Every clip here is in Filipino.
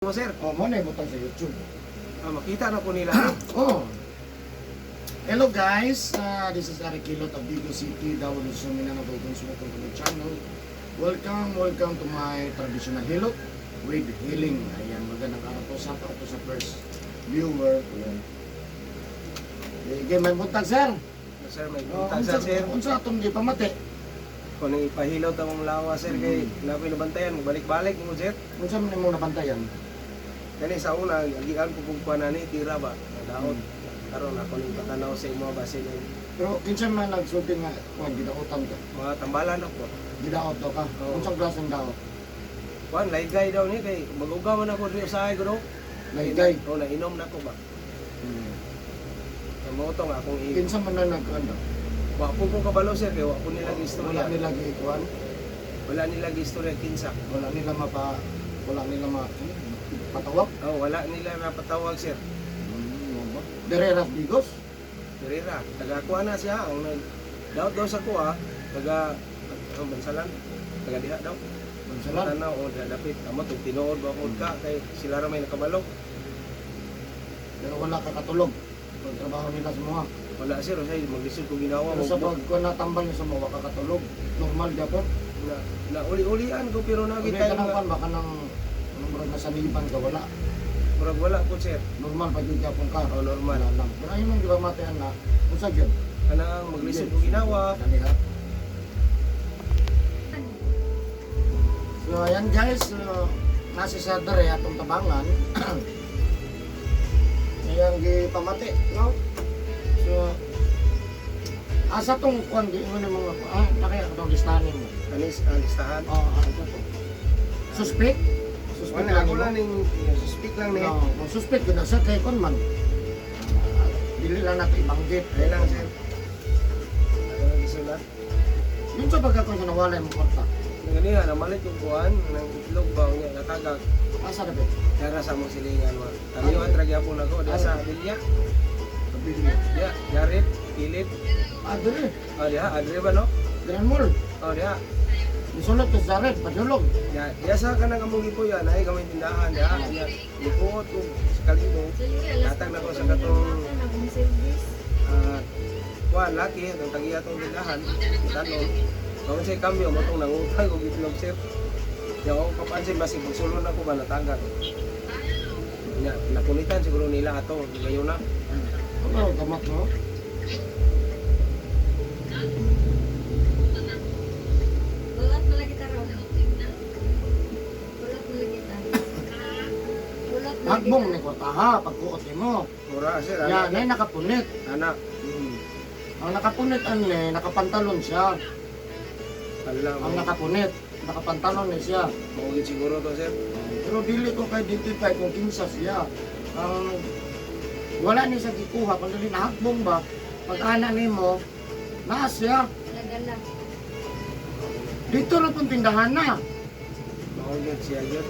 Mo sir, Mo na ibutang sa YouTube. makita na po nila. Oh. Hello guys, this is Eric Kilot of Vigo City, Davao del Sur, Mindanao, Sumatong Pagod channel. Welcome to my traditional hilot with healing. Ayan, magandang araw po sa ako sa first viewer. Ayan. May buntag sir. Sir, may buntag sa sir. Kung sa atong di pamati. Kung ipahilaw tawong lawa sir, kay labi na bantayan, balik-balik mo sir. Kung sa man mo nabantayan. Kani sa una, agian ko pong panani, tira ba? Nadaot. Karon ako ning patanaw sa imo basin ng Pero kinsa man nagsulti nga kuan gidaotan ka. mga tambalan ako. Gidaot daw ka. Oo. Unsang klaseng daot? Kuan, laygay daw ni kay magugaw man ako diri sa ay guro. Laygay. O nainom na ko ba? Mo to nga akong Kinsa man na nag-ano? wa po kong kabalo sir, kay wa po nila Wala istorya. nila giikuan. Wala nila istorya kinsa. Wala nila patawag. Oh, wala nila napatawag sir. Dereras Bigos. Dirira, taga-kuha na siya, ang nag-daot daw sa kuha, bansalan, taga-diha daw. Salam. Tanaw, o dapit, amo, tinuod ba ka, kay sila ra may nakabalok. Pero wala ka katulog. Pag trabaho nila sa mga. Wala sir, say, mag-lisod ko ginawa, Pero sa pag kung natambal niya sa mga ka katulog, normal dapat. na uli-ulian ko, pero Kaya nakita ka yung nang baka nang nasaniban ka, wala. murag wala po sir. Normal pag yung kapong ka. O normal. Wala lang. Pero ayun yung diba matayan na, kung sa yun. Kanang mag-lisod ko ginawa. Naniha. So ayan guys, nasa sa dere atong tabangan. Ayan gipamati, no? So asa tong kuan di mo mga nakaya atong listahan mo. Anis, listahan. Ito to. Suspect? Suspect Wala, lang ako mo. lang ning, suspect lang ni. Kung suspect ko na sa kay kon man. Dili lang nato ibanggit. Ay lang sir. Ano gisulat? Yun sa pagkakon sa nawala mo kontak. Ganyan, namalit yung kuhan, nang itlog ba, niya, natagag. Asa na ba? Kaya sa mong silingan mo. Taliwan tragya po na ko. Diya sa Bilya. Kabili. Diya, Jarit, Kilid. Dili. O diya, Adre ba no? Grand Mall. O diya. Isulot ko sa red, padulog. Diya sa ka nang among ipo yan. Ay kamay tindahan. Diya, lipuot ko sa kalibo. Natag na ko sa katong kuhan, laki. Itong tagiya itong tindahan. Tanong. Kung sa'y kambyo, matong nangutang kong itlog sir. Diya ako kapansin, masig magsulon ako ba natagag. Nakulitan siguro nila ato. Ngayon na. Ano, gamat mo? Bulat mo lagi taro. Bulat mo lagi taro. Bulat mo lagi Hagbong ni ko taha, pagkuot mo. Mura sir. Yan, ay nakapunit. Anak. Ang nakapunit anle, nakapantalon siya. Alam Ang nakapunit, nakapantalon ni siya. Maugit siguro to sir. Pero dili ko kay identify kung kinsa siya. Ang wala ni sa gikuha, kung dili nahagbong ba, pag-ana nimo, naa siya. Gala-gala. Dito na pong tindahan na. Maugit siya yun.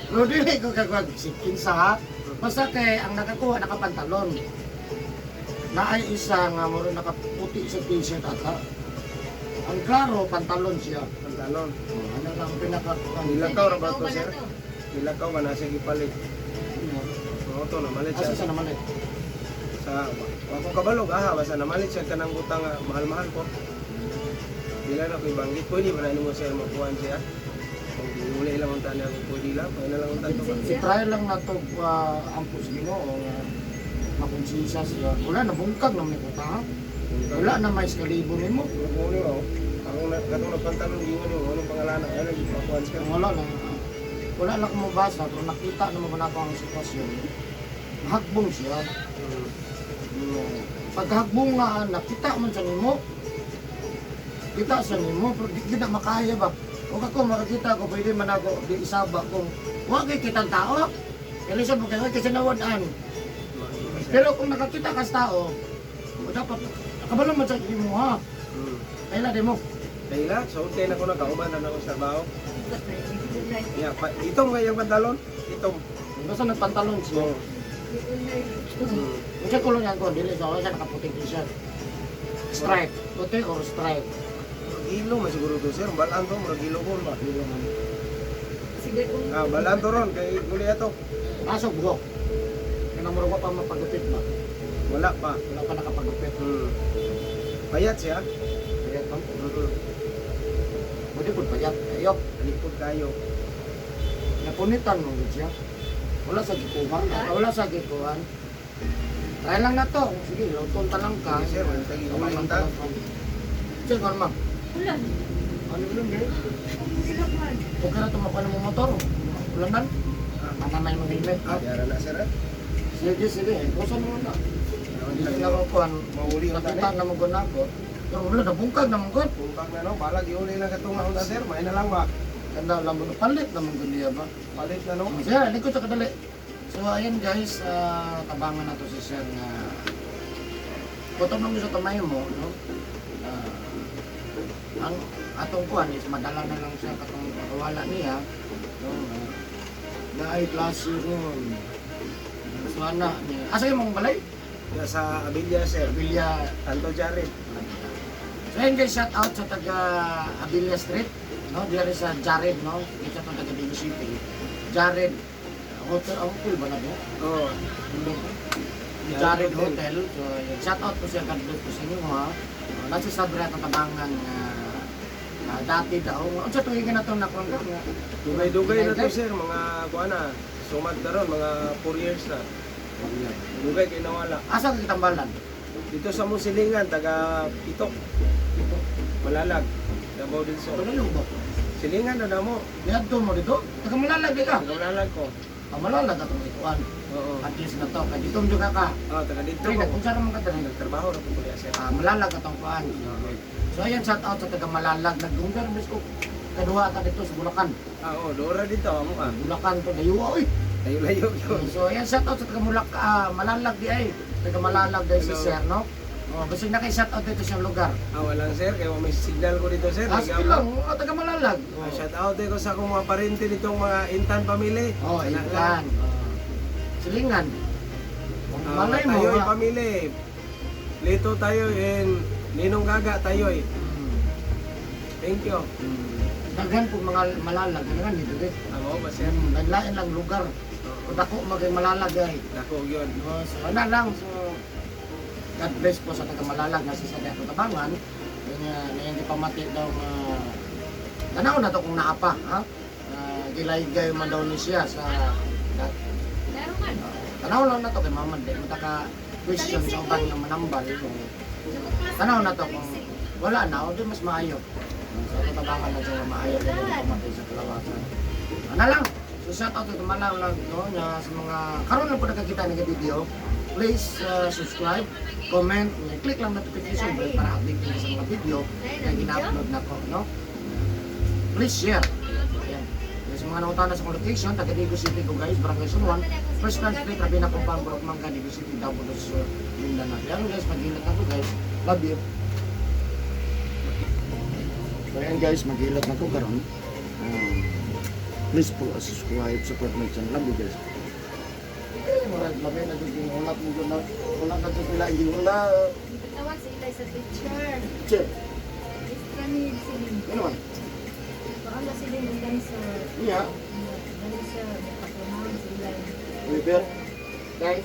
Pero dili ko kagwag si kinsa ha. Basta kay ang nakakuha nakapantalon. Naay isa nga muro nakaputi sa t-shirt ata. Ang klaro pantalon siya. Pantalon. Ano lang pinaka Nilakaw ra ba Ikaw to ba na sir? to? Nilakaw ba nasa gipalit? Oo to, namalit Asa siya. sa naman eh. Sa, ako kabalog, basta namalit siya ka ng butang nga, mahal-mahal ko. Dila na ko ibanggit. Pwede ba na mo siya makuhaan siya? Kung uli lang ang tanya kung pwede lang, pwede na lang ang tanto. I-try lang na to ampus gino o makonsensya siya. Wala na bungkag na may kuta ha. Wala na may skalibo nimo. Uli ako. Ako katong nagpantalon, di mo nyo, anong pangalan? Ano, makuhaan siya. Wala na. Wala na akong mabasa pero nakita naman ko na ako ang sitwasyon. Nahagbong siya. Paghagbong nga, nakita man sa nimo. Kita sa nimo, pero di na makaya ba? Kung ako makakita ko, pwede man ako di isaba kung wag kay kitang tao. Kaya siya mo kayo kasi nawadaan. Pero kung nakakita ka sa tao, dapat kabalo man sa nimo ha. Kailan di mo? Dahil so okay na ko nakauban na ako sa trabaho. Good night. Yeah, itong kayang pantalon, itong. Basta nagpantalon siya. Good night. Kasi kulong yan ko, dili sa siya nakaputing t-shirt. Stripe, puti or stripe. Gilo, masiguro to sir. Balaan to, murag gilo ko ba? Dili man. Sige Balaan to ron, kay uli ato. Pasok buhok. Kinamuro ko pa mapagupit ba? Wala pa. Wala pa nakapagupit. Payat siya. Kaya pa. Pwede po payat. Ayok. Lipod kayo. Napunitan mo gud siya. Wala sa gikuhan. Wala sa gikuhan. Try lang na to. Sige, lutong talang ka. Sige, sir, wala tayong inuman. Sige, ano ma'am? Ulan. Ano yun eh? Silap man. Okay na tumakpan ng motor. Ulanan. Manamay mo helmet. Diara na sir. Sige, sige. Kusa mo na. Hindi na ko kuhan. Mauli ang tani. Nakita na mo guna ko. Pero wala, nabungkag na mo gud. Puntang na no, balag iuli lang katong na sir. May na lang ba? Kanda lang mo. Palit na mo guliya ba? Palit na no. Sir, likod sa kadali. So ayan guys, tabangan na to si Sir nga kung nang gusto kamay mo, no? Ang atong kuan is madala na lang siya katong wala niya, no? Na ay klase ron. So ana niya. Asa yung mong balay? Sa Abilia sir. Abilia. Tanto Jared. So ayan guys, shout out sa taga Abilia Street, no? Diyan sa Jared, no? Kita to taga Digo City. Jared. Hotel ba na ba? Oo. Jared Hotel. So, shout out po siya, God bless po sa inyo ha. Nasa sabra at tabangan dati daw. Ang sa tuwing na ito nakuha nga. Dugay-dugay na to sir, mga kuana. Sumad na ron, mga 4 years na. Dugay kay nawala. Asa ka kitambalan? Dito sa Musilingan, taga Pitok. Malalag. Davao del Sur. Ano yung ba? Silingan na mo. Diyadto mo dito? Taga malalag di ka? Taga Malalag ko. Malalag ka itong ituan. Oo. At least na to. Kaya dito mo ka ka. Taga dito Kaya ko. kung saan mo ka tayo? Nagtrabaho na po kuya sir. Malalag ka itong kuan. So ayan, shout out sa taga Malalag. Nagdunggar bis ko. Kaduha ka dito sa Bulacan. Oo, Dora dito amo ka. Bulacan to, dayuwa oy. Layo-layo yun. So ayan, shout out sa taga Malalag di ay. Taga Malalag dahil si Sir, no? Basta naka-shout out dito siyang lugar. Walang sir, kaya may signal ko dito sir. Sige lang, taga Malalag. Shout out ko sa akong mga parente nitong mga Intan family. Intan. Silingan. Malay mo. Tayo'y family. Lito tayo in Ninong Gaga tayo'y. Thank you. Daghan po mga Malalag. Daghan dito eh. Amo ba sir? Naglain lang lugar. Kung ako maging Malalag ay. Dako yun. So ano lang. So God bless po sa taga Malalag na sa Sadya Tabangan. Na hindi pa mati daw tanaw na to kung naapa. Ha? Gilaygay man daw ni siya sa Meron man. tanaw lang na to kay Maman. Di mata question sa uban nga manambal. Tanaw na to kung wala na o di mas maayo. Sa tabangan na siya maayo din pamatay sa kalawasan. Ano lang. So shout out to Malalag no na sa mga karon lang po nakakita ng video. Please subscribe, comment, click lang notification bell para update kayo sa mga video na gina-upload na ko, no? Please share. Ayan. Sa mga nakutana sa location, taga Digo City ko guys, Barangay Sun 1, First Grand Street, Rabina Kumpang, Burok Mangga, Digo City, Davao del Sur, Mindanao. Ayan guys, mag-ilat ako guys. Love you. So ayan guys, mag-ilat na ko karon. Please po subscribe, support my channel. Love you guys. Murag labi na dito yung ulat mo doon na wala na dito pila yung ulat. Tawag si Ilay sa teacher. Che, Extra ni Silin. ano man? Baka na Silin ang dancer. Iya, Dancer. Nakapunahan si Ilay. Weber. Kay,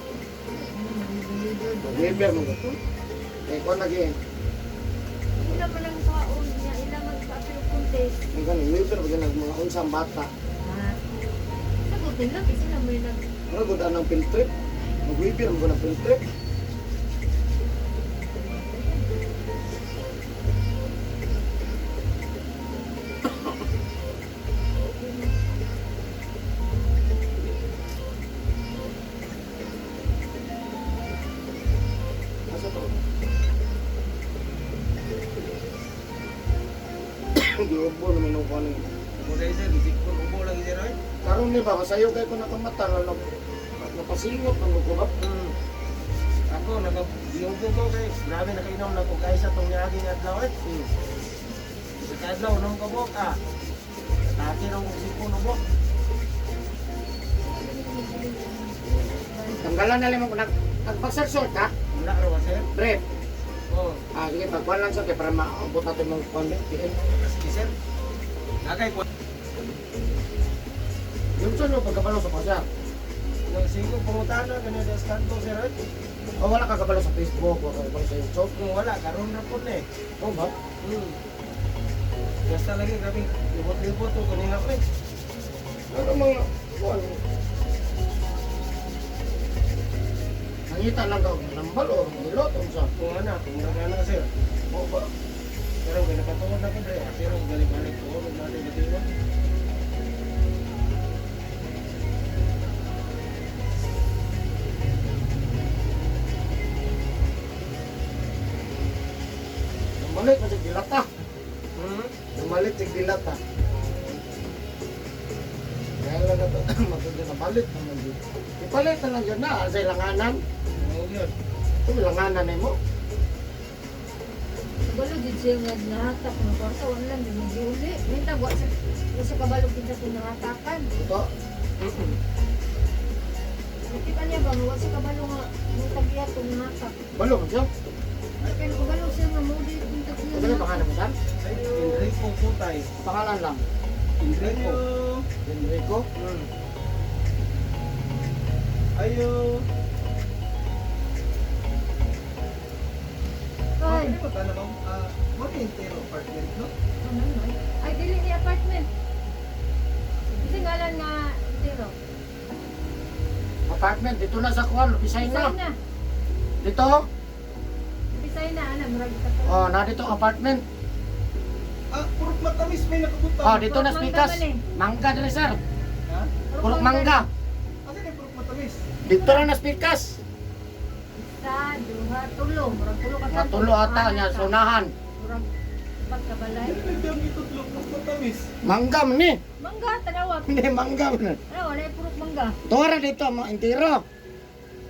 Weber mo ko. Kay ko lagi. Ila pa lang taon niya. Ila mag-appeal contest. Ang galing, Weber ba mga unsang bata. Sagutin lang kasi na may nag... Ano gud anang field trip? Mag-Weber mo na field trip. Asa to? Giubo na minong ko ni. Mo dai sir, bisik ko ubo lagi sir oy. Karon ni ba masayo kay ko nakamata na napasingot ng gugurap. Ako nagabiyubo ko kay grabe nakainom na ko kaysa tong niaging adlaw eh. Sa kadlaw nung kabok ah. Taki raw kung sipo no bok. Tanggalan na limang nagpagsarsol ka? Wala raw sir. Bref. Oh, Sige, pagkuhan lang sa kay para maabot natin mong konti. sige sir. Nakay ko. Yung saan yung pagkabalo sa pasya? Nang sigo pangutana ganyan sa kanto sir. O wala ka kabalo sa Facebook, wala ka kabalo sa YouTube. Kung wala karon na po na eh. O ba? Basta lagi kami libot-libot to kanina ko eh. Ano mga... Ano? Nangita lang daw, nambal o nilot o sa... Kung ana, kung nagana sir. O ba? Pero ginapatuod na ko dre. Pero balik-balik ko ulit natin batiwa. Namalit mo sa dilata. Namalit sa dilata. Kaya lang na ito, maganda na balit naman dito. Ipalit na lang yun na, sa ilanganan. Oo yun. Ito ilanganan na mo. Kabalo din siya nga nahatak ng kwarta, wala lang din mag-iuli. Minta, sa kabalo kita kung nahatakan. Ito. Nakita niya ba, wala sa kabalo nga, yung tagiya kung nahatak. Balo mo siya. Ay, kaya kabalo siya nga mo din yung tagiya Ito na pangalan mo saan? Enrico Putay. Pangalan lang. Enrico. Enrico. Ayo. Ay, Ano ba na ma'am? What entero apartment no? ano no? Ay, dili ni apartment. Kasi ngalan nga, tiro. Apartment, dito na sa kuwan, Pisay Pisay na. na. Dito. Pisay na, anak, marami ka to. Oh, na dito apartment. Purok matamis may nakabutang. Oh, dito na Mangga spikas. man eh. Mangga dali sir. Ha? Purok mangga. Asa ni purok matamis? Dito na na spikas. Isa, duha, tulo. Murag tulo ka Mga tulo ata niya, sunahan. Murag pat ka balay. Nagdang itutlog purok matamis. Mangga man ni. Mangga, tanawa. Hindi mangga man. Ano, wala yung purok mangga. Tuwara dito, mga intiro.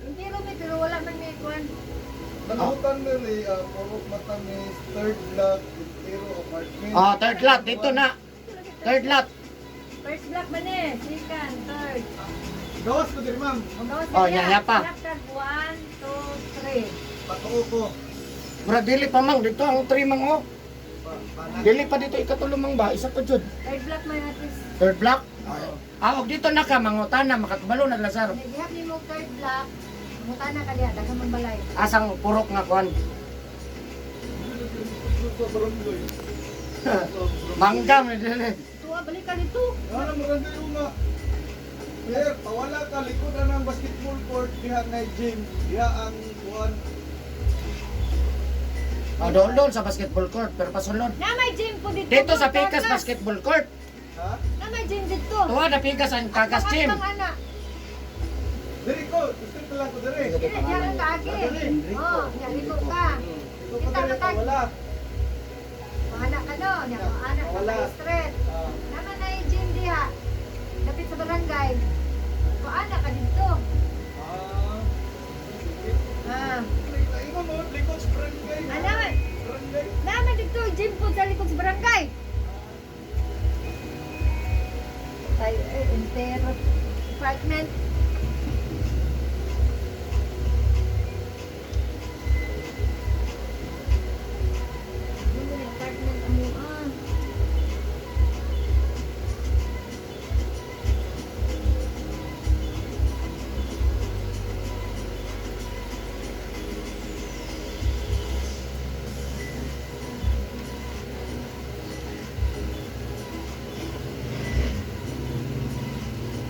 Hindi ro may, pero wala man may kuwan. Nagutan mo ni purok matamis, third block, entero apartment. Oh, third lot, dito na. Third lot. First block man eh. Second, third. Gawas ko din ma'am. Gawas Oh, na yaya pa. Block tag 1, 2, 3. Patuo ko. Mura dili pa mang dito ang 3 mang oh. Panak. Dili pa dito ikatulong mang ba, isa pa jud. Third block man at least. Third block. Og dito na ka mangutana makatubalo na lasar. Nagihap ni mo third block. Mutana ka diha, daghang man balay. Asang purok nga kuan. Sa barangay. Mangga man dili. Tuwa, balik ka dito. Ano maganda yung nga? Sir, pawala ka, likodan ng basketball court, diha nga gym, diha ang kuhan. Oh, doon sa basketball court pero pasulod. Na may gym po dito. Dito sa Kagas. Pikas basketball court. Ha? Na may gym dito. Tuwa na Pikas ang Kagas gym. Ang anak. Diri ko, gusto ko lang ko diri. Dili, diyan ang kaagi. Oh, nyaliko ka. Ito ko diri, pawala. Mga anak ka no, niya mga anak ka Wala. sa street. Naman na yung gym diha. Dapit sa barangay. Mga anak ka dito. Ah. Ingon mo, likod sa barangay. Ano man? Barangay. Naman dito, gym po sa likod sa barangay. Tayo, entero. Apartment. Ano yung apartment mo? Ah.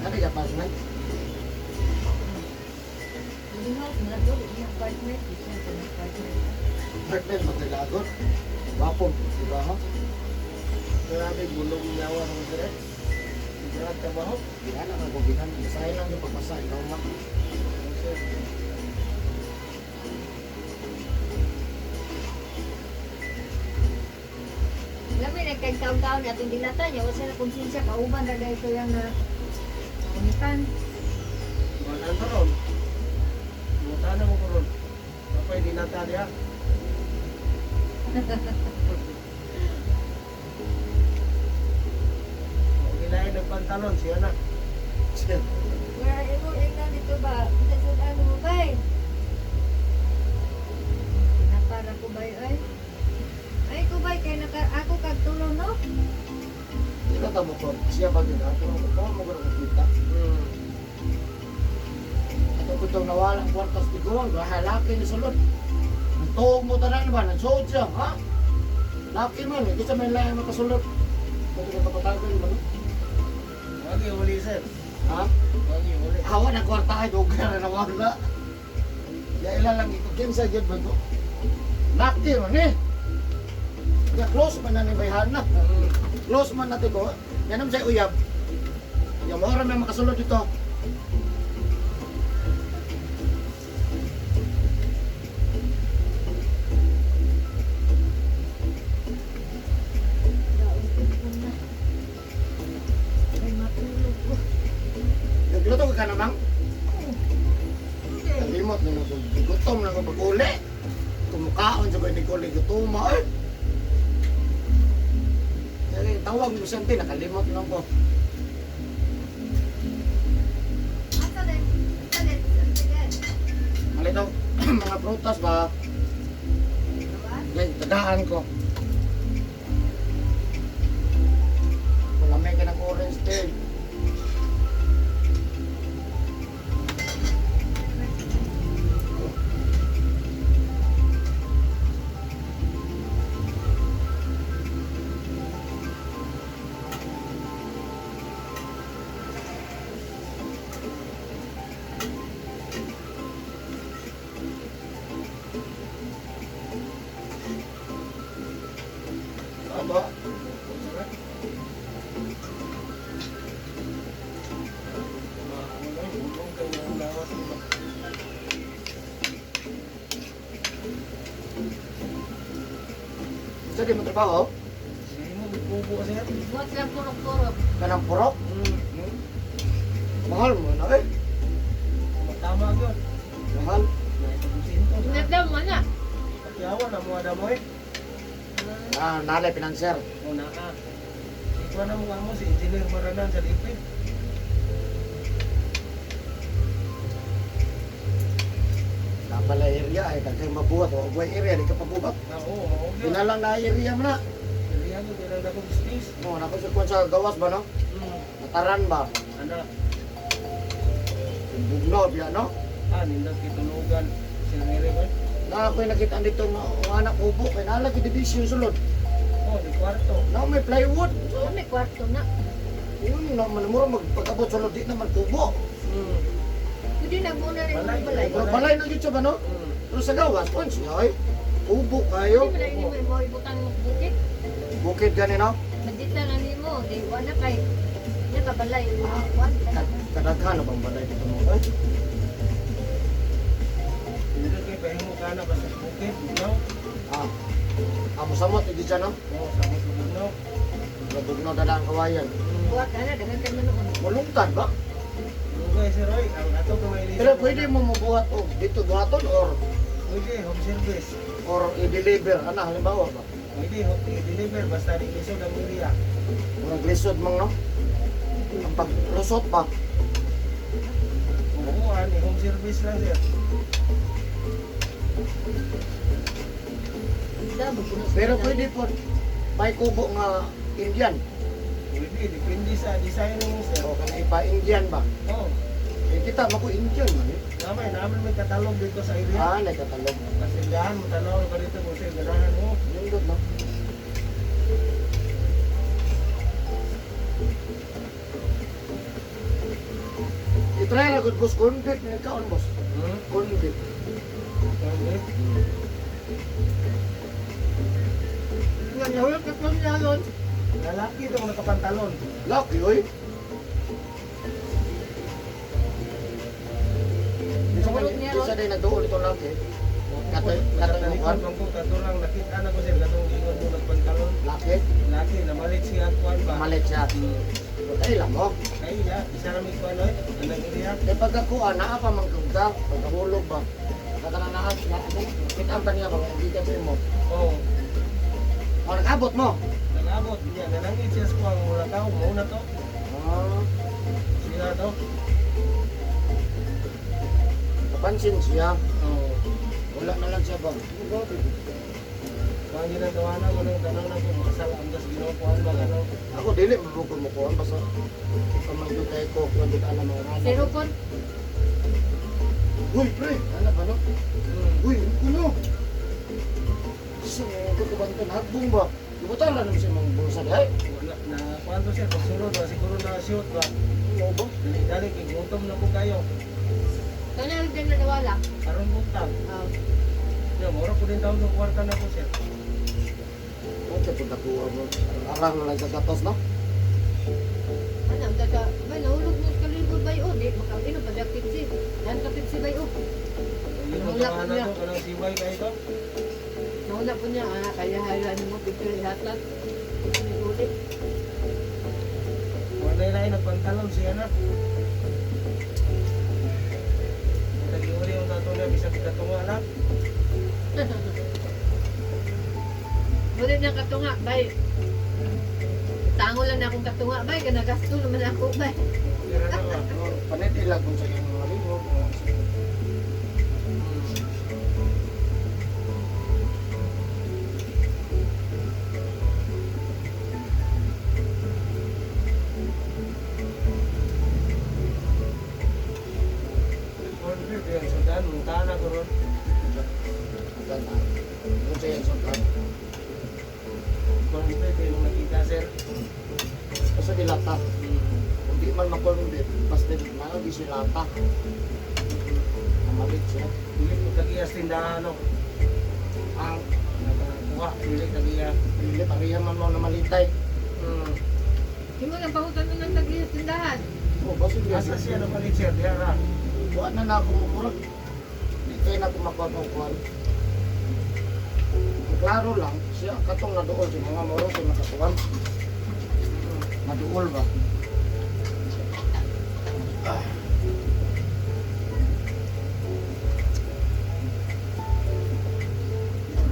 Ano yung apartment? Hindi nga, sinado, yung apartment. Yung apartment. Apartment magdalagot. Wapog, di ba ho? Grabe, bulong nyawa ng diri. Grabe ka ba ho? Yan ang nagubihan. Masaya lang yung pagpasa. Ikaw nga. Alam mo, nagkagtaon-taon na itong dilata niya. Wala na konsensya, kauban na dahil ito yung unitan. Wala na ron. Mutana mo ko ron. Kapay di nata diha. Gilain ng pantalon, siya na. Wala, ito, ikaw dito ba? Ito sa ano mo ba eh? Pinapara ko ba eh? Ay, ko ba kaya ako kagtulong no? Hindi ka tamo ko. Siya ba din ato mo ko kita. Ato ko tong nawala ang kwartas ni Gawang, halaki ni sulod. Tuog mo tanan ba nang suod siya, ha? Laki man, hindi sa may lahi makasulod. Pwede ka kapatagal mo, no? Wagi uli sir. Ha? Wagi uli. Hawa na kwarta ay dugar na nawala. Ya ilalang ikukin sa jud ba ko. Laki man eh. Ya close man na ni bayhana. Close man natin ko. Yan ang say uyab. Ya mo ra may makasulod dito. Ay, matulog ko. Nagluto ka na bang? Kalimot na nung gutom na nung pag-uli. Kumukaon sa ni Kuli gutuma eh. Kaya tawag mo siya nakalimot lang ko. Asa din? Asa din? Sige. Malitaw, mga prutas ba? Yan, tadaan ko. Malamay ka ng orange tail. Aba, sa di mo trabaho? Sige mo, bubo sir. Buhat silang turok-turok. Kanang purok? Mahal mo na eh. Tama yun. Mahal. Inadam mo na. Yawan na mga damo eh. Ah, nalay pinanser. Una ka. Ikaw na mukha mo si Engineer Maranan sa Lipid. Napala area ay kagay mabuhat o buhay area di ka pabuhat. Oo, oo. Pinalang na area mo na. Kaya ko tinanda kong space. Oh, nakusukwan sa gawas ba no? Nataran ba? Ano? Bugno biya no? Nindang kitulugan. Sinangiri ko eh. Na ako'y nakita dito ng anak ubo kay nalagi division sulod. Oh, di kwarto. Na may plywood. Oh, may kwarto na. Yun naman mo magpagabot sulod di naman kubo. Pwede na muna rin Balay, yung balay. Pero balay na dito ba no? Pero sa gawas kon siya ay ubo kayo. Hindi mo na rin mo yung ibutang bukit. Bukid gani no? Madita na ni mo. Di wala kay. Niya ka balay. Wan. Kadaghan na bang balay dito mo? Ay, Hindi kayo pahingo ka na basta bukid, bugnaw. ah. Amo samot di dyan no? Oo, sabot sa bugnaw. Bugno dadaan kawayan. Buhat ka na. Dagan ka na noon. Mulungtad ba? Lugay si Roy, ang ato kumailisan. Pero pwede mo mabuhat o dito buhaton Pwede, home service. or i-deliver ana halimbawa ba? Pwede, i-deliver basta di lisod ang area. Murag lisod mang no? Ang paglusot pa. Oo, home service lang sir. Dabog ko na sa Pero balay. pwede po may kubo nga Indian Pwede, depende sa designing sir. o kung ipa-Indian ba? Oo, Eh kita mo ko Indian man eh. namin may katalog dito sa area. Ah, nagkatalog. Kasi dahan mo tanaw ka dito kung sir, ganahan mo. Lindot no? I-try na good boss, convict na ikaw boss. Convict. Nga nyawag ka pa niya nun. Lalaki ito kung nakapantalon. Lucky, oy. Nahulog niya, Isa din nagdoon ito laki. Katoy Katalikod mo kung kung katurang nakita na ko sir, katong ingon mo nagpantalon. laki. Laki, namalit siya ang kuwan ba? Malit siya. Patay lang mo. Kaya ya, isa na may kuwan oy. Anong area? Eh pagkakuha, naa pa mang kagda. Pagkahulog ba? Katana naa. Kita ang tanya ba? Hindi ka mo. Oo. O, nakabot mo. Nag-abot niya, nanangit siya sa kuwang muna tao, muna to. Ah, Sila to. napansin siya. Oo. Wala na lang siya ba? Mga ginagawa mo ng tanong na kung masala ang das ginawa ba ano. Ako dili mabukol mo kuan basta pamangyo kay ko kung di ka na mga rana. Pero kon, Uy, pre, ano ba no? Uy, kuno. So, ko ko bang nagbong ba? Ibutan na naman siya mga bulsa dai. Wala na kwanto siya pag sunod ba siguro na shoot ba. Ano ba? Dali kay gutom na po kayo. kanya din na nawala. Aron butang. Ah, Ya, mura ko din daw ng kwarta na po sir. Okay, pud ako mo. Arang na lang sa gatos no. ano, daga, bay, nahulog mo sa kalibod bay, oh, di, makakino pa dyan tipsi. Yan ka tipsi bay, oh. Yung Wala mga ko na niya. to, kanang sibay ka ito. Nawala po niya, kaya hayaan mo, picture ihatlat. May ulit. Wala na nagpantalon siya na. Nag-iuli yung tato na, bisag katunga na. Ulit na katunga, bay. Tango lang na akong katunga, bay. Ganagasto naman ako, bay. Kira na ba? Panit ilag kung sa iyong mga libo. Order din, sundan, muntahan ako ron. Kung sa iyong sultan. Order din, nung nakita sir. Basta dilata. Kung di man makulit, basta nalagi siya lata. Namalit siya. Dili ko tagiyas tindahan, no? Ang Nakakuha, dili tagiyas. pilit, ang iya man mo na malitay. Hindi mo nang pahutan mo ng tagiyas tindahan. O, basta Asa siya na palit sir, diya ra. buwan na ako mumurag. Di kayo na kumakuha ng kuwan. Ang klaro lang, siya katong naduol si mga moro sa nakatuwan. Naduol ba?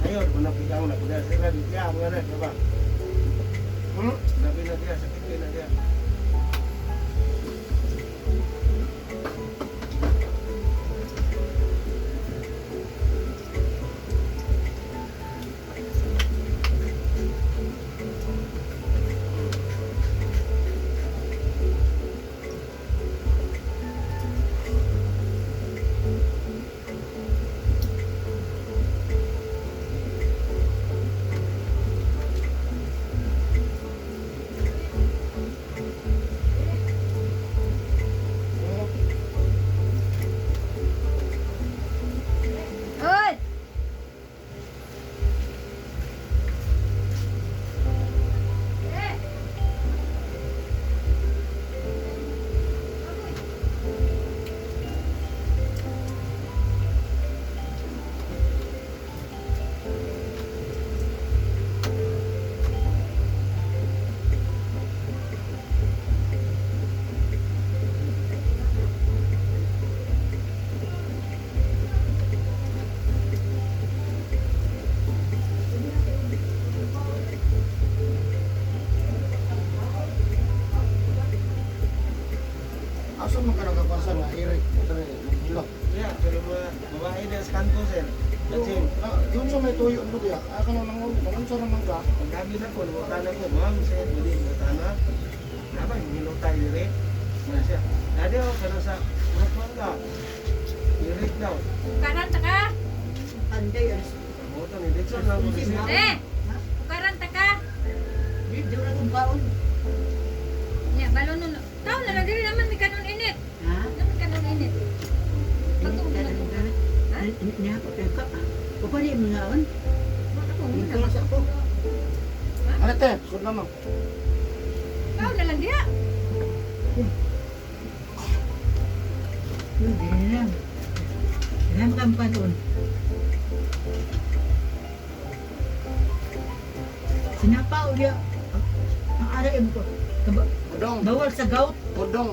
Ayun, kung napigaw na, kuda sir, diya, mga na, diba? Sabi na diya, sakit na diya. Hoy! Asa man ka nagkapasa na Eric? Hilak. Diya, pero mga babae na sa kanto sir. Kasi, Doon sa may tuyo mo diya, ka nang nangunsa naman ka. pag gabi na ko, lumutana ko, ma'am, sir, hindi, lumutana. Naba, hinilutay diri. Wala siya. Dadi ako, pero sa kuratuan ka. Irit daw. Karanta ka! Anday yan. Kamutan, hindi siya lang ko din. Eh! Karanta ka! Di wala kong baon. Nya, balon nun. Tao na lang, dili naman may kanon init. Ha? Naman kanon init. Pagtong na to. Ha? Niya ako tayo ka. Kupali mo nga on. Ako, Hindi muna. ka masa ako. Ano te? Sud naman. Tao na lang diya. Hindi na lang. Alam ka ang panon. Sinapaw niya. Ang araw ko. Udong. Bawal sa gout. Udong.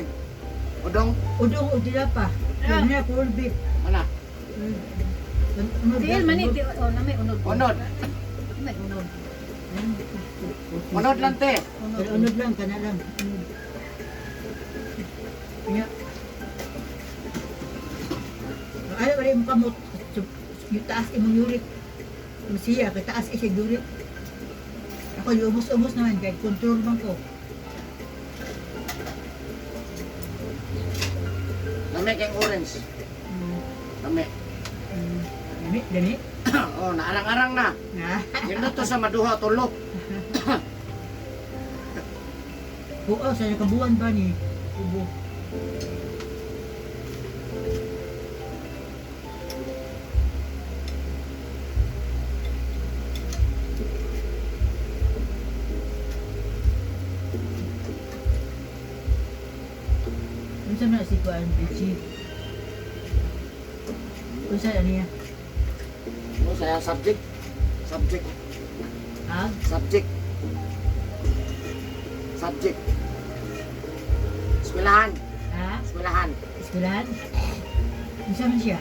Udong. Udong o dilapa. Ah. Yan na, full beef. Mana? Dil manit. Oh, na may unod. Unod. May unod. Unod lang te. Unod lang, kana lang. Unod. Kaya, ayaw rin mo kamot. Yung taas imong yurik. Siya, kataas siya duri. Ako yung umos-umos naman, kahit control man ko. Lami kayong orange. Mm. Lami. Dami, dami. Oh, naarang-arang na. Ah. Yun na to sa maduha tulo. Oo, sa kabuan ba ni? Ubo. Unsa man si Kuan Bichi? Unsa na niya? Ano saya subject? Subject. Ha? Subject. Subject. Eskwelahan. Ha? Eskwelahan. Eskwelahan? Unsa man siya?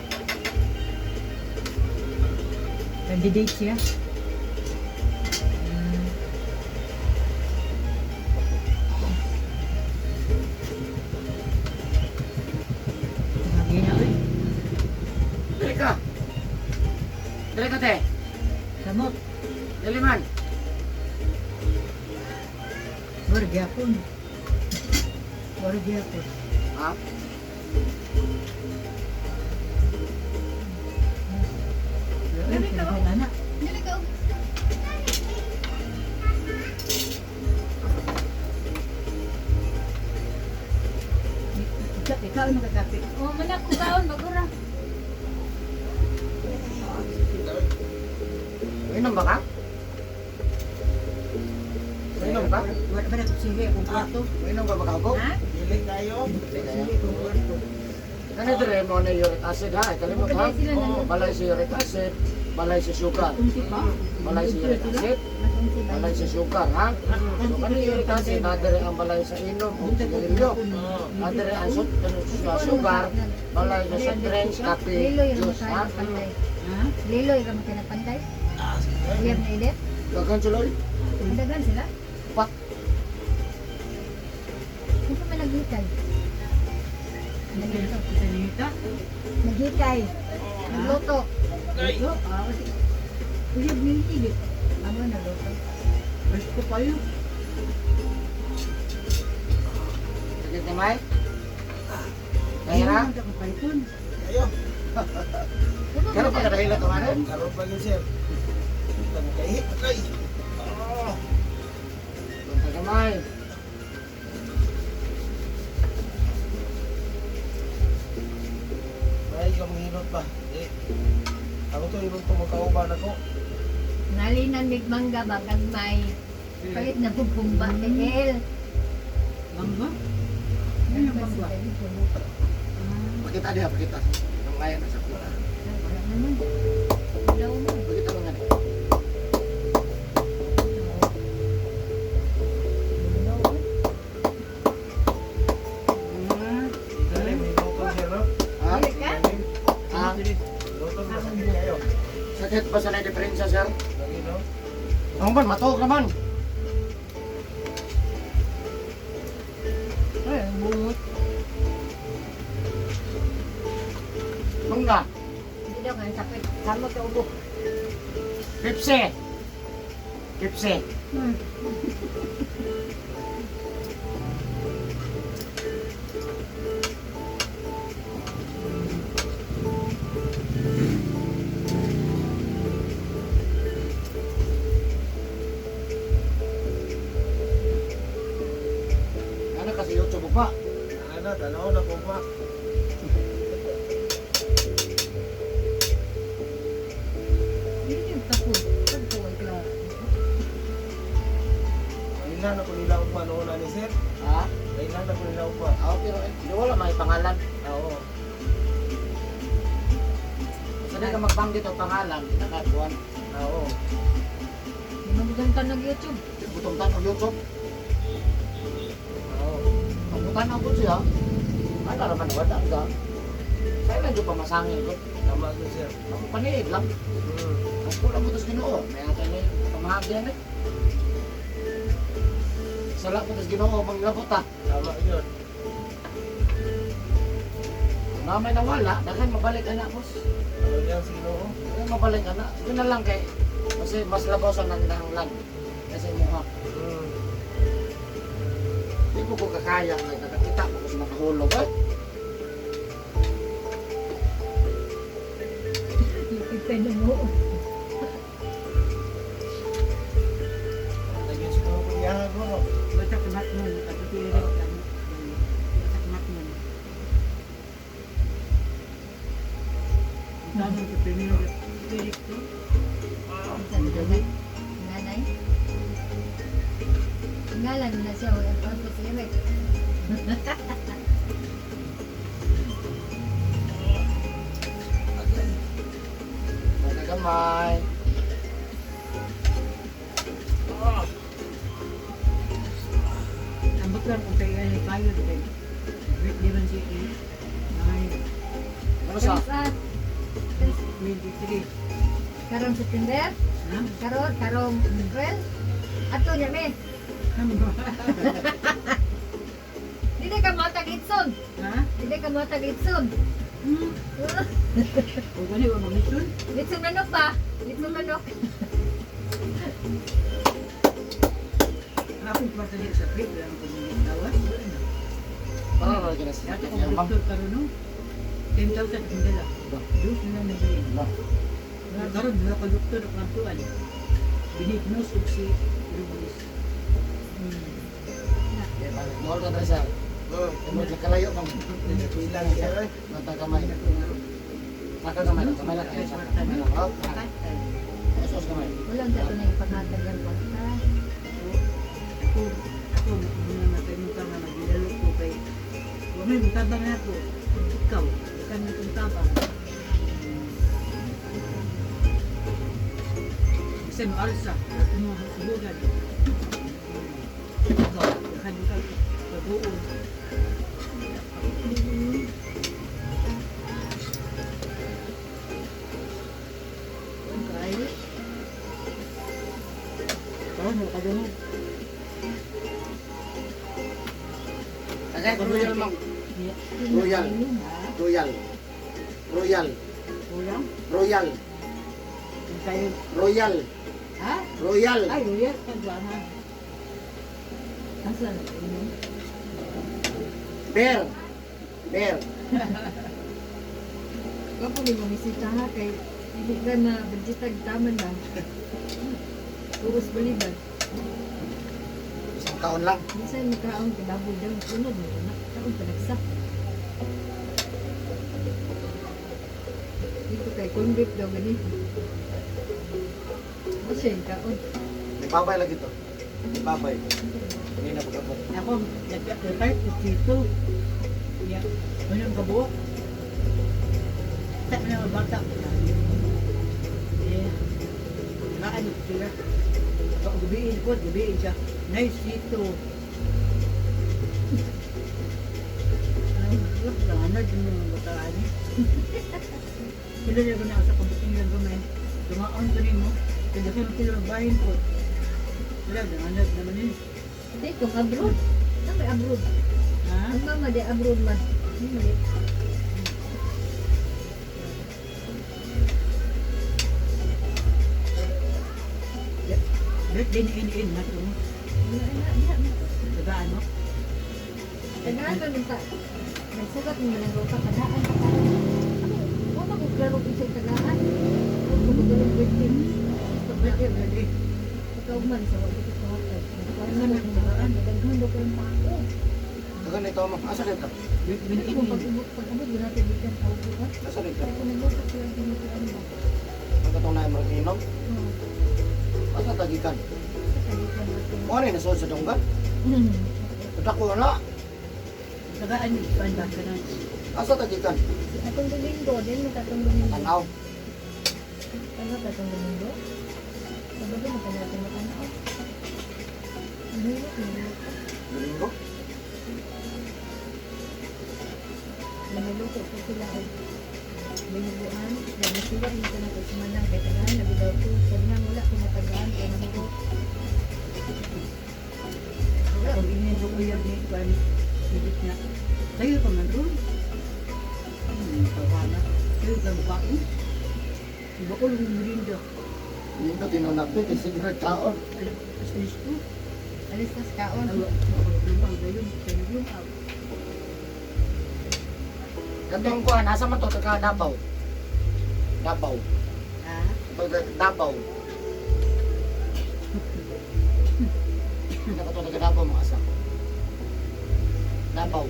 Candidate siya? Hmm. Tumagi na, uy. Dali ka. Dali ka, te. Samot. Dali man. Wala gyapon. Wala gyapon. Ha? Dali ka. Anak. Dili ka. Ikaw ang makakapit. Oh, manak ko kaon bagura. Inom ba ka? Inom ka? Wala ba na sige akong kwarto? Inom ka ba ka ako? Ha? Dili kayo. Sige akong kwarto. Ano dire mo na uric acid ha? Kalimot ha? Balay sila na. Oo, balay sa uric acid. Balay sa sugar. Unsi pa? Balay sa uric acid. Masunsi ba? Balay sa sugar ha? So kanang uric acid, nadire ang balay sa inom o sigarilyo. Nadire ang sa sugar, balay sa soft drinks, kape, Liloy ra mo juice ha? tayo pantay. Ha? Liloy ra mo tayo pantay. Liam na edit. Dagan suloy. Dagan sila. Pat. Ito man naghikay. Sanita? Naghikay. Nagluto. Ito? Ah, kasi. Kuya, binitigit. Amo nagluto. Presko pa yun. Sakit ni May? Kaya Ang kakapalipon. Kayo. Kano pa kadahila ito ano? Karon pa yun, sir. Tangkay. Kay. Oh. Kaya May. May kamihilot ba? Ako to ibang tumagkauban ako. Nalinan mig mangga bagag may palit na pupumba tel. Bangga? Ano yung bangga? Pakita dia, pakita. Ang kaya na sa pula. Pakita mo nga ni. Dali, may luto, sir, no? Ha? Dili ka? Ha? Luto, masakit kayo. Sakit ba sa na diferensya, sir? Lagi, no? Ang man, matuog naman. Ay, bungot. Nung na, Hindi daw nga sakit. Samo ka ubo. Pepsi. Pepsi. Ano kasi YouTube mo pa? Ano, tanaw na po pa. Hindi yung tapod. Tapod ka. Kailan ako nila upa noon na ni sir? Ha? Kailan ako nila upa? Ah, pero di wala may pangalan. Oo. Sada ka magbanggit ang pangalan, nakakuan. Oo. Hindi mo butang ka ng YouTube. Butong tan ang YouTube. Oo. Ang butan ang siya. Ay, naraman wala ka. Kaya medyo pamasangin ko. Tama ko, sir. Ang paniid lang. Ang pula mo tas Ginoo. May atay na pamahagyan eh. Sala mo tas Ginoo manglabot ah. Tama yun. Kung namay nawala, dahil mabalik anak boss. Ano yan, sino? Kung mabalik anak, yun na lang kay Kasi mas labaw sa nandahanglan. Kasi mukha. Hindi po ko kakaya. Nakakita ko kasi nakahulog. Ipipin mo. Lagyan siguro ko yan. Batak mat mo. Kapitirin ka. Batak mat mo. Tanong ko pinili. Pilik ko. Saan ka ba? Nanay? Ngalan na siya, wala pa ito si Eric. Magagamay. Ang baklan kung tayo ay kayo din. Di man si E. Ay, Ano sa? Sa 23. karong September, Ha? karong April, ato niya me. Dili ka matag itson. Ha? Dili ka matag itson. Hmm. O gani o mamisun? Litson manok ba? Litson manok. Ako pa tadi sa pit lang ko ni tawas. Ano na lagyan na siya? Dati ko doktor karon no. 10,000 ang dala. Dos na na bili. Karon dua ka doktor ang tuan. Binignose og si Rubis. Doon ka na siya. Imo nakalayo kang Ilang siya eh. natagamay. Nakagamay na. Kamay lang kayo sa kamay lang. Oh, Asos kamay. Walang dato na ipaghatag ang kwarta. Ako muna matayong ka na magilalo ko kay wala mo tabang na ako. Ikaw, kan mo tabang. Kasi mo alsa, at mo hasugan. Ikaw, kan ka pag-uon. Okay. Ano ka doon? Kagaya ko royal mang. Royal. Royal. Royal. Ulang? Royal. Yung kayo, Royal. ha? Royal. Ay, Royal, pagbahan. Asan? Ano? Bear. Bear. Kapo ni mamisita ha kay hindi ka na budgetag taman lang. Urus balibad. Isang taon lang. Minsan makaon kinaboy daw sunod mo na. Kaon panagsa. Dito kay convict daw ganito. Kasi kaon. May babay lagi to. May babay. Hindi na pagkapot. Ako, nag-type ko dito. Yeah. Ano yung kabuo? Tak na bata. Yeah. Naan ko sila. Pag gabiin siya. Nice dito. Ay, nanganad yung bataan niya. Sila na guna sa kumputing lang gamay. Tumaon ko rin mo. Kaya sila sila bahin ko. Sila, nanganad naman yun. Dito abroad. Ano may abroad? Ha? Ang mama di abroad man. Hindi. Birthday ni in na to. Tagaan mo? Tagaan ka nung nagsugat mo lang ka tagaan ka pa. Wala ko klaro kung sa'yo tagaan. Huwag mo magaling birthday. Birthday. Ikaw man sa wala ko kahatag. Ano na kung tagaan? Daghan mo ko yung pako. Kagan ito mo. Asa dito? Bin Kung pag-ubot, wala natin bigan tao ko ba? Asa dito? Kaya kung nagluto ko lang tinutuan ba? Ang katong na yung inom. Oo. Asa tagikan? Kalikan natin. Mo ano yung nasuod sa dunggan? Hmm. Tadak ko na. Tagaan ni Juan ba ka na? Asa tagikan? Atong Domingo, din mo katong Domingo. Tanaw. Ano katong Domingo? Sabi mo ka natin matanaw. Ang hirap, hirap. Domingo. Namaluto ko sila ay binubuan. Kaya nasigat mo ka na ito sumanang. Kaya tagaan na bidaw ko. Sabi nga wala pinatagaan. Kaya namugo. Kung inin ko uyag ni Juan, higit na. Tayo pa man ron. Tawana. Tayo ka babae. Iba ko lang merienda. Dito tinunapit, isig na kaon. Alis ko. Alis na sa kaon. Lumaw na yun. Kaya lumaw. Gantong kuha, nasa man to, taga Davao. Davao. Ah, Davao. Hindi ko to taga Davao mga asa. Davao.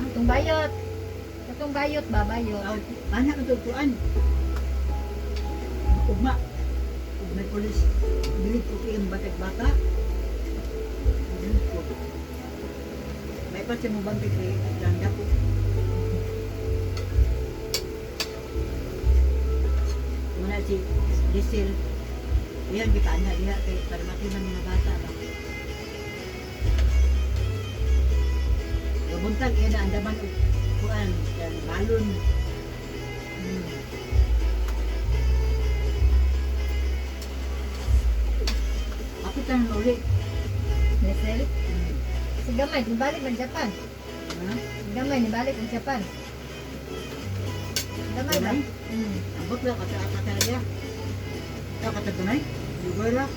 itong bayot. Itong bayot ba, bayot? Anak ang tutuan. Ugma. Ug may polis. Bilit ko kayong batak-bata. Bilit ko. May pa siya mo bangkit kay Landa ko. Muna si Lisil. Iyan kita anak dia kay para matiman mga bata ba. Gabuntag iyan na andaman og kuan yan balon. Ako tanong ulit. Nesel? Si Gamay, nibalik ng Japan. Ha? Si Gamay, nibalik ng Japan. Gamay ba? Gamay? Hmm. Ambot lang kata dia. Ikaw kata tunay? Lugar lang.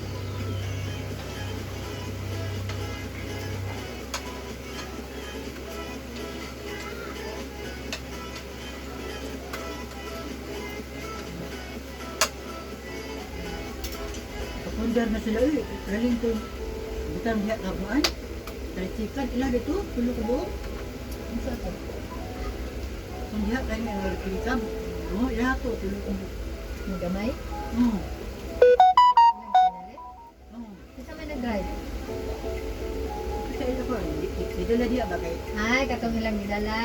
Kapundar na sila eh. Raling to. Butang diya kabuan. Taritikan. Ilan dito? Tulo ko doon. Ano sa ito? Kung diya kayo may nagkilikam. Oo, ilan to. Tulo ko. Ni Gamay? Oo. Nagsinali? Oo. Isa may nag-drive? Kasi ito ko. Didala diya ba kay? Ay, katong ilang nidala.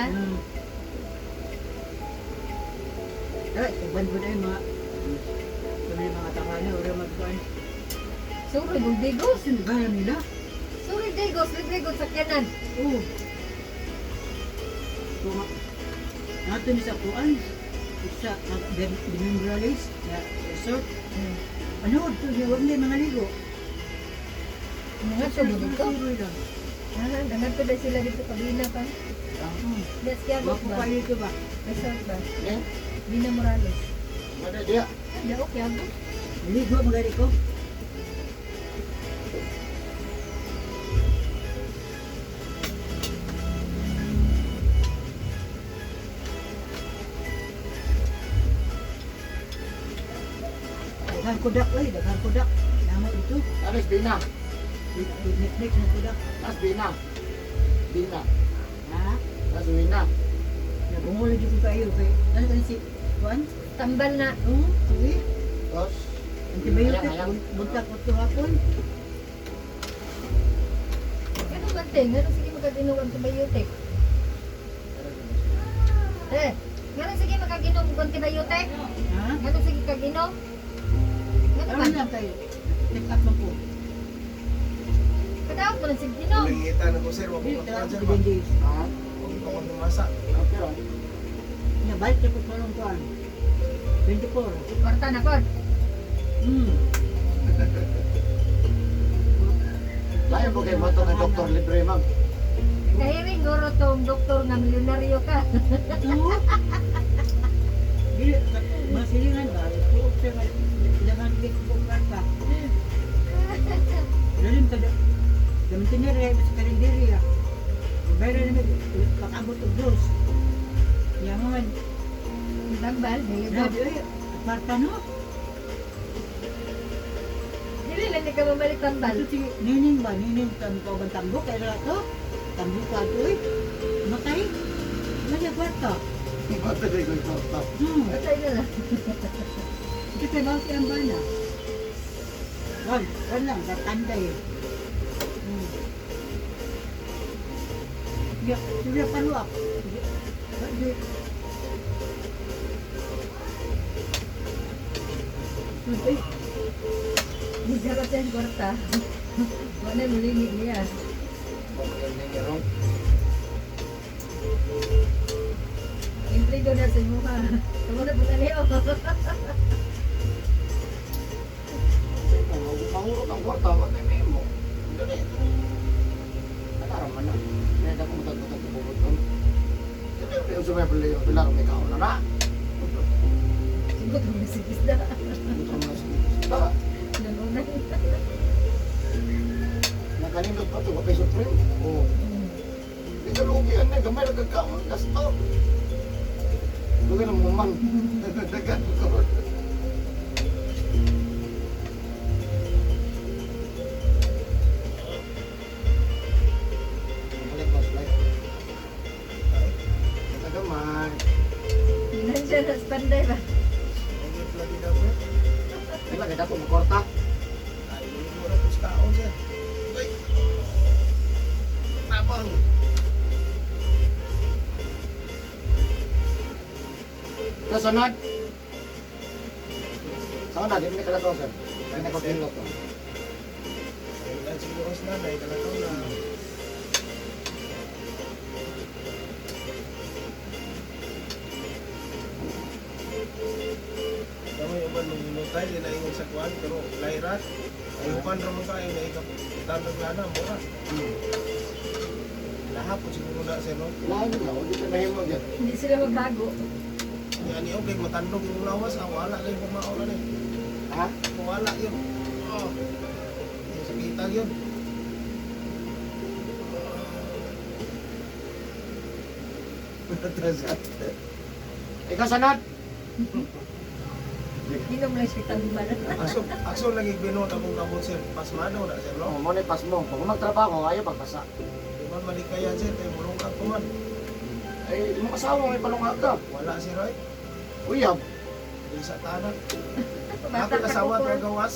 Ay, iban ko na yung mga mga tanghali. Ura magkuhan. Suri, Buldigos. Sinagayan nila. Suri, Digos, Ligregos sa kanan. Oo. Kung nato ni sa kuan, sa Demimbralis na resort, ano, ito niya, huwag na yung mga ligo. Mga sa dito. Tuloy lang. Ah, ganito ba sila dito kabina pa? Yes, kaya Wapo ba? pa dito ba? Resort ba? Eh, Bina Morales. mana dia? Daok, yago. Ligo magari ko. Daghang kudak, daghang kudak. Namo ito. Aris Bina. Netflix na kudak. Aris Bina. Bina. Ha? Aris Bina. Nabungol dito kayo kay ano kan si kuan? Tambal na. Oo, sige. Terus, Antibiotic, Ayan. buntak ko hapon. Ano ba, Ting? Ano sige magkaginom ang antibiotic? Ano sige makaginom ang antibiotic? Ha? Ano sige kaginom? Ano Ano ba? lang kayo? Check up lang po. Kadawag mo lang sige ginom. Uligitan ako sir, wag Hindi, mo tara, ka 7 days. ah, Huwag mo lumasa. okay lah. Nabalik na po sa nung kuan. 24. Kwarta na pod. Lain po kayo mo ito kay Dr. Libre, ma'am. Kahiring guro tong doktor nga milyonaryo ka. Oo. Dili, masilingan ba? Tuog siya nga. Ilangan big po ka. Lalim ka. Gamin tinire, sa karinderiya. Bayra naman, pakabot og dos. Yaman. Tambal, dayo go. Grabe, ay, aparta no? Dili lang di ka mamalik tambal. Ito si Nining ba? Nining ko bang tambo? Kaya na ito? Tambo ka ito eh. Matay? Ano niya kwarta? Mata dia kau tahu. Patay na lang. Ito kay Bangsi ang bana. Wag lang, tatanda eh. Sudah paluap. Uy, Masarap yan kwarta. Wala mulinig niya. Intrigo na sa mukha. Tumunod mo na niyo. Mangurut ang kwarta, wag may memo. Dali. Ano man na? May dako mo tayo bubot ko. Dali, yung sumay pala yung bilang may kaon na. Sigot mo na si Kisda. Ito mo na sige. Nakalindot pa ito, kapay Supreme. Oo. Hindi ka lugian na, gamay nagkakamon, gasto. Lugi ng mumang. Dagan ko. Balik mo, slide. Nagkamay. Nandiyan na standby ba? Ungit lagi daw sir. Kailan ka dapat makorta? Ay, hindi mo na pus kaon sir. Ay! Tabang! Kasunod. Saan na, di mo nikalataw, sir. Hindi na ko to. Ay, dahil siguro sa nanay, kalataw na. Kami yung man mamunutay, di na ingon sa kuwan, pero lairat. Ayukan ramon kayo na ikapitandang lana, mura. Lahapon siguro na sir, no? Lahat nila, huwag ito nahimo dyan. Hindi sila magbago. Yan yung okay, matandog yung lawas, wala lang yung pumao na Ha? wala yun. Oh. Yung sakitan yun. Ikaw sunod. Inom lang siya tamban. Akso lagi binod akong kabot sir. Pasmado na sir, Oh, no? mo na pas mo. Pag magtrabaho, ayaw pagbasa. Di man malikayan sir, kay mulungkag ko man. Ay, yung asawa may palungag ka. Wala si Roy. Uyab. Di sa tanan. Bata Ako ka asawa, po. gagawas.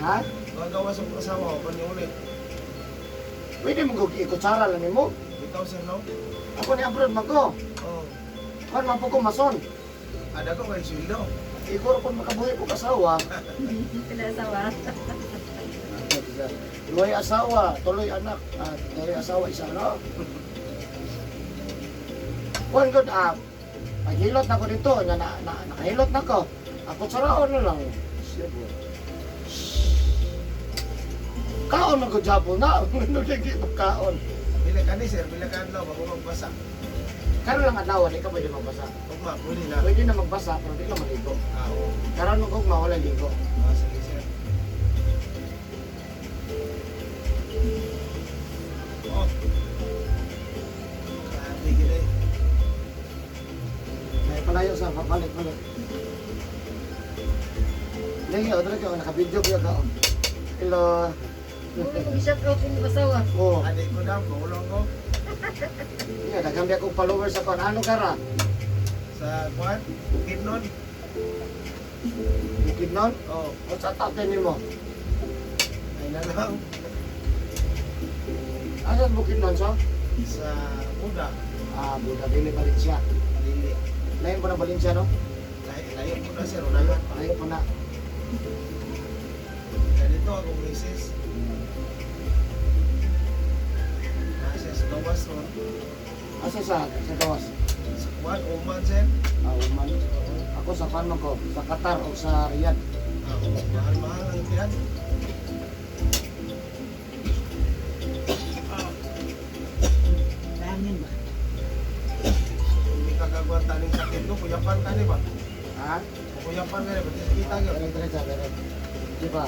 Ha? Gagawas ang asawa, o pa ulit. Pwede mo ikutsara lang mo. Ikaw sir, no? Ako ni abroad man ko. Oh. Kan man po ko mason. Ada ko kay Swildo. Ikaw kung makabuhi po kasawa. Sila asawa. Tuloy asawa, tuloy anak, at tuloy asawa isa no. One good paghilot na ko dito, nakahilot na ko. Ako saraon na lang. Kaon na ko jabo na, ano lagi mo kaon. Bila ka ni sir, bila ka adlaw, bago magbasa. Karon lang adlaw, di ka pwede magbasa. Tugma, pwede na. Pwede na magbasa, pero di ka maligo. Oo. Karon mo kung mawala ligo. Sige sir. Oh. Grabe gila eh. Ay palayo sa balik. Lagi o, dali ka, nakabidyo ko ka. Hello. Muna mag-shout out yung asawa. Oh, Adik ko daw, paulong ko. yeah, nagambi akong followers ako. Ano ka ra? Sa kwan, bukid nun. Bukid nun? Oh, O sa top 10 mo? ay na lang. Ano sa bukid nun, so? Sa Buda, Buda, Dili, Valencia. Lili. Lain po na Valencia, no? Layo po na sir, unahan. Lain po na. Ganito akong misis. Nasa sa gawas nun. Asa sa gawas? Sa kwan, uman sir. Uman. Ako sa Panman ko, sa Qatar o sa Riyadh. Mahal-mahal ang tiyan. Kanin ba? Hindi ka kagawang taning sakit ko, kuyapan ka ni ba? Ha? Kuyapan ka ni ba? Kita ka. Dire. Di ba?